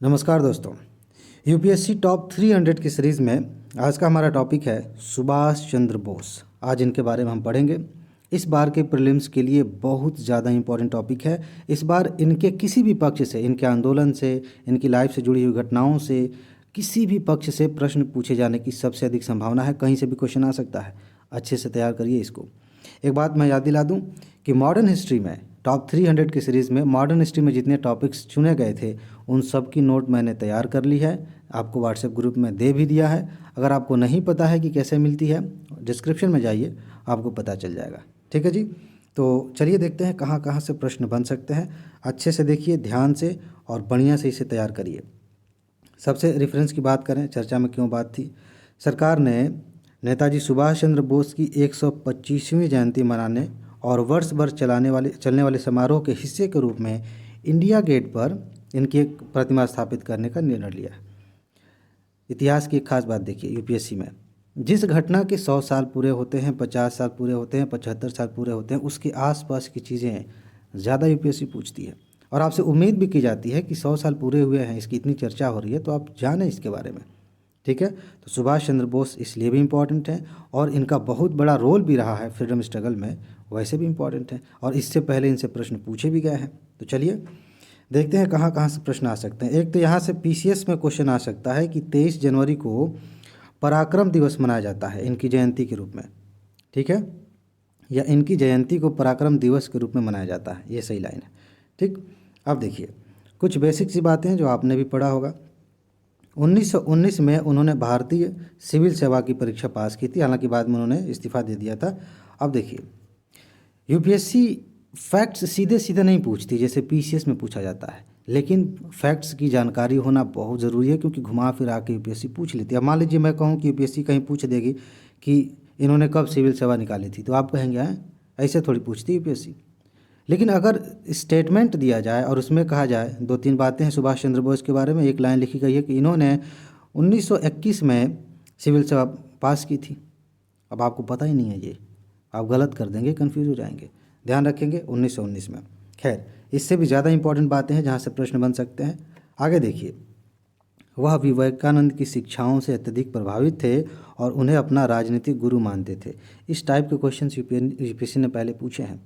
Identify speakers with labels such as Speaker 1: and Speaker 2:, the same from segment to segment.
Speaker 1: नमस्कार दोस्तों, UPSC top 300 की सीरीज़ में आज का हमारा टॉपिक है सुभाष चंद्र बोस। आज इनके बारे में हम पढ़ेंगे। इस बार के प्रीलिम्स के लिए बहुत ज़्यादा इंपॉर्टेंट टॉपिक है। इस बार इनके किसी भी पक्ष से, इनके आंदोलन से, इनकी लाइफ से जुड़ी हुई घटनाओं से, किसी भी पक्ष से प्रश्न पूछे जाने की सबसे अधिक संभावना है। कहीं से भी क्वेश्चन आ सकता है। अच्छे से तैयार करिए इसको। एक बात मैं याद दिला दूं कि मॉडर्न हिस्ट्री में टॉप 300 की सीरीज़ में मॉडर्न हिस्ट्री में जितने टॉपिक्स चुने गए थे उन सब की नोट मैंने तैयार कर ली है, आपको व्हाट्सएप ग्रुप में दे भी दिया है। अगर आपको नहीं पता है कि कैसे मिलती है, डिस्क्रिप्शन में जाइए, आपको पता चल जाएगा। ठीक है जी। तो चलिए देखते हैं कहाँ कहाँ से प्रश्न बन सकते हैं। अच्छे से देखिए, ध्यान से और बढ़िया से इसे तैयार करिए। सबसे रेफरेंस की बात करें, चर्चा में क्यों बात थी। सरकार ने नेताजी सुभाष चंद्र बोस की 125वीं जयंती मनाने और वर्ष भर चलने वाले समारोह के हिस्से के रूप में इंडिया गेट पर इनकी एक प्रतिमा स्थापित करने का निर्णय लिया। इतिहास की एक खास बात देखिए, यूपीएससी में जिस घटना के 100 साल पूरे होते हैं, 50 साल पूरे होते हैं, 75 साल पूरे होते हैं, उसके आसपास की चीज़ें ज़्यादा यूपीएससी पूछती है। और आपसे उम्मीद भी की जाती है कि 100 साल पूरे हुए हैं, इसकी इतनी चर्चा हो रही है, तो आप जानें इसके बारे में। ठीक है। तो सुभाष चंद्र बोस इसलिए भी इम्पॉर्टेंट है और इनका बहुत बड़ा रोल भी रहा है फ्रीडम स्ट्रगल में, वैसे भी इम्पॉर्टेंट है और इससे पहले इनसे प्रश्न पूछे भी गए हैं। तो चलिए देखते हैं कहाँ कहाँ से प्रश्न आ सकते हैं। एक तो यहाँ से पीसीएस में क्वेश्चन आ सकता है कि 23 जनवरी को पराक्रम दिवस मनाया जाता है इनकी जयंती के रूप में। ठीक है, या इनकी जयंती को पराक्रम दिवस के रूप में मनाया जाता है, ये सही लाइन है। ठीक, अब देखिए कुछ बेसिक सी बातें हैं जो आपने भी पढ़ा होगा। 1919 में उन्होंने भारतीय सिविल सेवा की परीक्षा पास की थी, हालांकि बाद में उन्होंने इस्तीफा दे दिया था। अब देखिए यूपीएससी फैक्ट्स सीधे सीधे नहीं पूछती जैसे पीसीएस में पूछा जाता है, लेकिन फैक्ट्स की जानकारी होना बहुत ज़रूरी है, क्योंकि घुमा फिरा के यूपीएससी पूछ लेती है। अब मान लीजिए मैं कहूँ कि यूपीएससी कहीं पूछ देगी कि इन्होंने कब सिविल सेवा निकाली थी, तो आप कहेंगे हैं ऐसे थोड़ी पूछती यूपीएससी। लेकिन अगर स्टेटमेंट दिया जाए और उसमें कहा जाए 2-3 बातें हैं सुभाष चंद्र बोस के बारे में, एक लाइन लिखी गई है कि इन्होंने 1921 में सिविल सेवा पास की थी, अब आपको पता ही नहीं है, ये आप गलत कर देंगे, कंफ्यूज हो जाएंगे। ध्यान रखेंगे 1919 में। खैर, इससे भी ज़्यादा इंपॉर्टेंट बातें हैं जहाँ से प्रश्न बन सकते हैं। आगे देखिए, वह विवेकानंद की शिक्षाओं से अत्यधिक प्रभावित थे और उन्हें अपना राजनीतिक गुरु मानते थे। इस टाइप के क्वेश्चन यूपीएससी ने पहले पूछे हैं।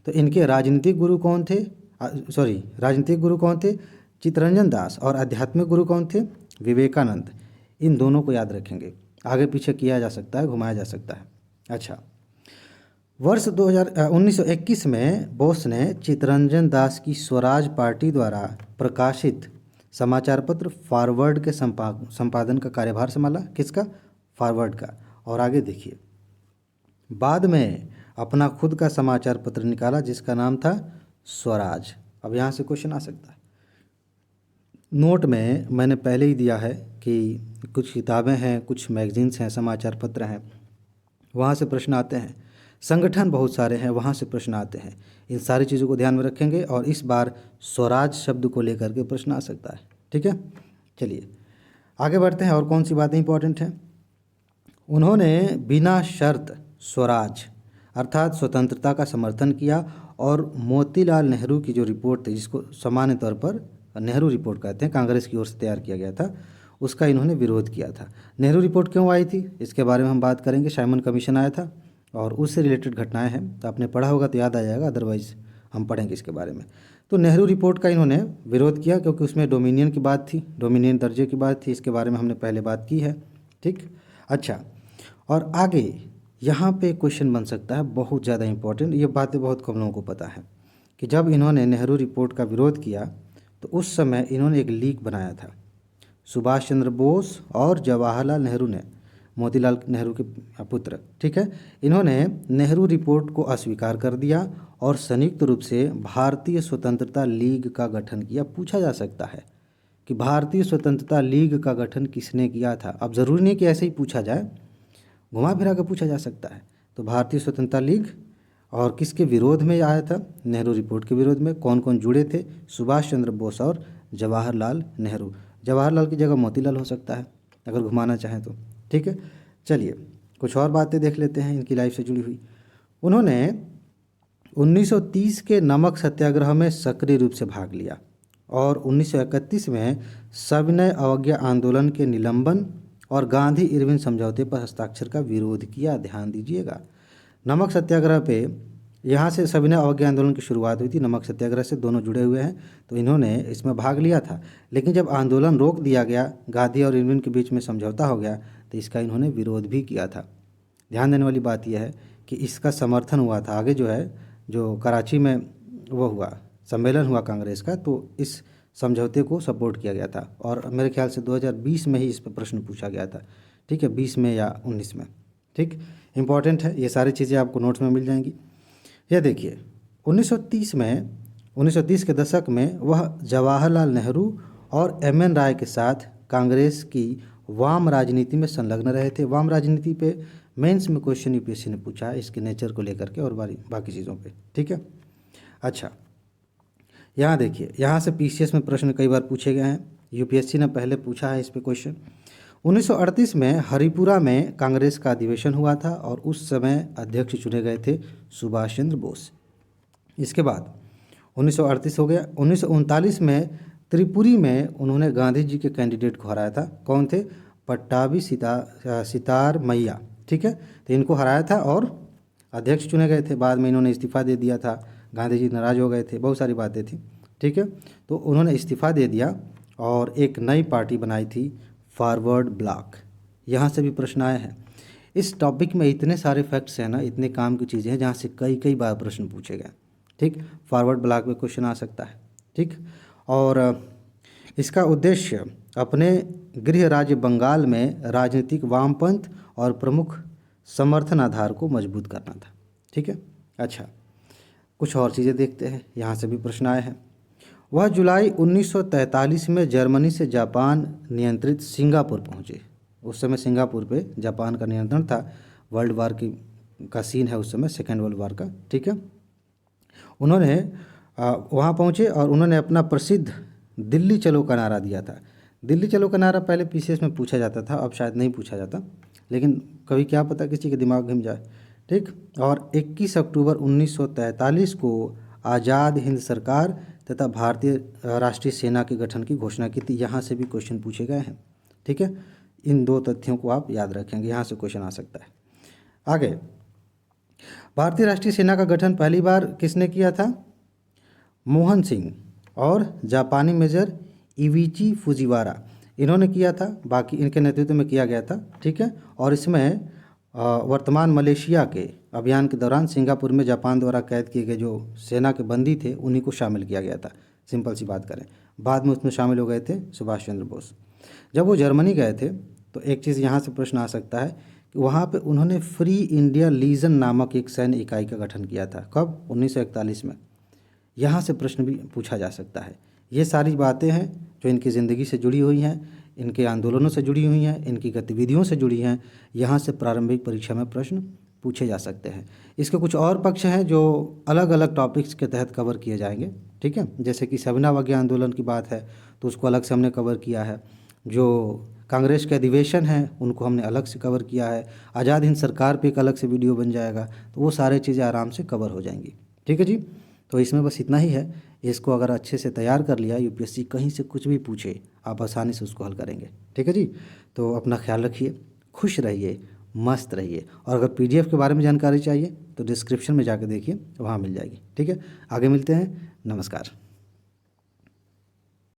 Speaker 1: तो इनके राजनीतिक गुरु कौन थे? राजनीतिक गुरु कौन थे? चित्तरंजन दास। और आध्यात्मिक गुरु कौन थे? विवेकानंद। इन दोनों को याद रखेंगे, आगे पीछे किया जा सकता है, घुमाया जा सकता है। अच्छा, वर्ष 1921 में बोस ने चित्तरंजन दास की स्वराज पार्टी द्वारा प्रकाशित समाचार पत्र फॉरवर्ड के संपादन का कार्यभार संभाला। किसका? फॉरवर्ड का। और आगे देखिए, बाद में अपना खुद का समाचार पत्र निकाला जिसका नाम था स्वराज। अब यहाँ से क्वेश्चन आ सकता है। नोट में मैंने पहले ही दिया है कि कुछ किताबें हैं, कुछ मैगजीन्स हैं, समाचार पत्र हैं, वहाँ से प्रश्न आते हैं। संगठन बहुत सारे हैं, वहाँ से प्रश्न आते हैं। इन सारी चीज़ों को ध्यान में रखेंगे और इस बार स्वराज शब्द को लेकर के प्रश्न आ सकता है। ठीक है, चलिए आगे बढ़ते हैं। और कौन सी बातें इंपॉर्टेंट हैं? उन्होंने बिना शर्त स्वराज अर्थात स्वतंत्रता का समर्थन किया और मोतीलाल नेहरू की जो रिपोर्ट थी, जिसको सामान्य तौर पर नेहरू रिपोर्ट कहते हैं, कांग्रेस की ओर से तैयार किया गया था, उसका इन्होंने विरोध किया था। नेहरू रिपोर्ट क्यों आई थी इसके बारे में हम बात करेंगे। साइमन कमीशन आया था और उससे रिलेटेड घटनाएं हैं, तो आपने पढ़ा होगा तो याद आ जाएगा, अदरवाइज हम पढ़ेंगे इसके बारे में। तो नेहरू रिपोर्ट का इन्होंने विरोध किया क्योंकि उसमें डोमिनियन की बात थी, डोमिनियन दर्जे की बात थी। इसके बारे में हमने पहले बात की है। ठीक, अच्छा, और आगे यहाँ पे क्वेश्चन बन सकता है बहुत ज़्यादा इंपॉर्टेंट। ये बातें बहुत कम लोगों को पता है कि जब इन्होंने नेहरू रिपोर्ट का विरोध किया तो उस समय इन्होंने एक लीक बनाया था। सुभाष चंद्र बोस और जवाहरलाल नेहरू ने, मोतीलाल नेहरू के पुत्र, ठीक है, इन्होंने नेहरू रिपोर्ट को अस्वीकार कर दिया और संयुक्त रूप से भारतीय स्वतंत्रता लीग का गठन किया। पूछा जा सकता है कि भारतीय स्वतंत्रता लीग का गठन किसने किया था। अब ज़रूरी नहीं कि ऐसे ही पूछा जाए, घुमा फिरा कर पूछा जा सकता है। तो भारतीय स्वतंत्रता लीग और किसके विरोध में आया था? नेहरू रिपोर्ट के विरोध में। कौन कौन जुड़े थे? सुभाष चंद्र बोस और जवाहरलाल नेहरू। जवाहरलाल की जगह मोतीलाल हो सकता है अगर घुमाना चाहें तो। ठीक है, चलिए कुछ और बातें देख लेते हैं इनकी लाइफ से जुड़ी हुई। उन्होंने 1930 के नमक सत्याग्रह में सक्रिय रूप से भाग लिया। और 1931 में सविनय अवज्ञा आंदोलन के निलंबन और गांधी इरविन समझौते पर हस्ताक्षर का विरोध किया। ध्यान दीजिएगा, नमक सत्याग्रह पे यहाँ से सविनय अवज्ञा आंदोलन की शुरुआत हुई थी, नमक सत्याग्रह से दोनों जुड़े हुए हैं, तो इन्होंने इसमें भाग लिया था। लेकिन जब आंदोलन रोक दिया गया, गांधी और इरविन के बीच में समझौता हो गया, तो इसका इन्होंने विरोध भी किया था। ध्यान देने वाली बात यह है कि इसका समर्थन हुआ था। आगे जो है, जो कराची में वो हुआ सम्मेलन हुआ कांग्रेस का, तो इस समझौते को सपोर्ट किया गया था। और मेरे ख्याल से 2020 में ही इस पर प्रश्न पूछा गया था, ठीक है, 20 में या 19 में, ठीक। इंपॉर्टेंट है, ये सारी चीज़ें आपको नोट्स में मिल जाएंगी। यह देखिए 1930 के दशक में वह जवाहरलाल नेहरू और एम.एन. राय के साथ कांग्रेस की वाम राजनीति में संलग्न रहे थे। वाम राजनीति पे मेंस में क्वेश्चन यूपीएससी ने पूछा है, इसके नेचर को लेकर के और बाकी चीज़ों पे, ठीक है। अच्छा, यहाँ देखिए, यहाँ से पीसीएस में प्रश्न कई बार पूछे गए हैं, यूपीएससी ने पहले पूछा है इस पे क्वेश्चन। 1938 में हरिपुरा में कांग्रेस का अधिवेशन हुआ था और उस समय अध्यक्ष चुने गए थे सुभाष चंद्र बोस। इसके बाद 1938 हो गया। 1939 में त्रिपुरी में उन्होंने गांधी जी के कैंडिडेट को हराया था। कौन थे? पट्टाभी सितार मैया, ठीक है, तो इनको हराया था और अध्यक्ष चुने गए थे। बाद में इन्होंने इस्तीफा दे दिया था, गांधी जी नाराज़ हो गए थे, बहुत सारी बातें थी, ठीक है, तो उन्होंने इस्तीफा दे दिया और एक नई पार्टी बनाई थी, फॉरवर्ड ब्लॉक। यहाँ से भी प्रश्न आए हैं। इस टॉपिक में इतने सारे फैक्ट्स हैं ना, इतने काम की चीज़ें हैं जहाँ से कई बार प्रश्न पूछे गए, ठीक। फॉरवर्ड ब्लॉक में क्वेश्चन आ सकता है, ठीक। और इसका उद्देश्य अपने गृह राज्य बंगाल में राजनीतिक वामपंथ और प्रमुख समर्थन आधार को मजबूत करना था, ठीक है। अच्छा, कुछ और चीज़ें देखते हैं, यहाँ से भी प्रश्न आए हैं। वह जुलाई 1943 में जर्मनी से जापान नियंत्रित सिंगापुर पहुँचे। उस समय सिंगापुर पे जापान का नियंत्रण था। वर्ल्ड वार का सीन है उस समय, सेकेंड वर्ल्ड वार का, ठीक है। उन्होंने वहाँ पहुँचे और उन्होंने अपना प्रसिद्ध दिल्ली चलो का नारा दिया था। दिल्ली चलो का नारा पहले पीसीएस में पूछा जाता था, अब शायद नहीं पूछा जाता, लेकिन कभी क्या पता किसी के दिमाग घूम जाए, ठीक। और 21 अक्टूबर 1943 को आज़ाद हिंद सरकार तथा भारतीय राष्ट्रीय सेना के गठन की घोषणा की थी। यहाँ से भी क्वेश्चन पूछे गए हैं, ठीक है। इन दो तथ्यों को आप याद रखेंगे, यहाँ से क्वेश्चन आ सकता है। आगे, भारतीय राष्ट्रीय सेना का गठन पहली बार किसने किया था? मोहन सिंह और जापानी मेजर इविची फुजिवारा, इन्होंने किया था। बाकी इनके नेतृत्व में किया गया था, ठीक है। और इसमें वर्तमान मलेशिया के अभियान के दौरान सिंगापुर में जापान द्वारा कैद किए गए जो सेना के बंदी थे, उन्हीं को शामिल किया गया था। सिंपल सी बात करें, बाद में उसमें शामिल हो गए थे सुभाष चंद्र बोस। जब वो जर्मनी गए थे तो एक चीज़ यहाँ से प्रश्न आ सकता है कि वहाँ पे उन्होंने फ्री इंडिया लीजन नामक एक सैन्य इकाई का गठन किया था। कब? 1941 में। यहाँ से प्रश्न भी पूछा जा सकता है। ये सारी बातें हैं जो इनकी ज़िंदगी से जुड़ी हुई हैं, इनके आंदोलनों से जुड़ी हुई हैं, इनकी गतिविधियों से जुड़ी हैं। यहाँ से प्रारंभिक परीक्षा में प्रश्न पूछे जा सकते हैं। इसके कुछ और पक्ष हैं जो अलग अलग टॉपिक्स के तहत कवर किए जाएंगे, ठीक है। जैसे कि सविनय अवज्ञा आंदोलन की बात है तो उसको अलग से हमने कवर किया है। जो कांग्रेस के अधिवेशन हैं उनको हमने अलग से कवर किया है। आज़ाद हिंद सरकार पे एक अलग से वीडियो बन जाएगा, तो वो सारी चीज़ें आराम से कवर हो जाएंगी, ठीक है जी। तो इसमें बस इतना ही है। इसको अगर अच्छे से तैयार कर लिया, यूपीएससी कहीं से कुछ भी पूछे, आप आसानी से उसको हल करेंगे, ठीक है जी। तो अपना ख्याल रखिए, खुश रहिए, मस्त रहिए। और अगर पीडीएफ के बारे में जानकारी चाहिए तो डिस्क्रिप्शन में जाकर देखिए, वहाँ मिल जाएगी, ठीक है। आगे मिलते हैं, नमस्कार।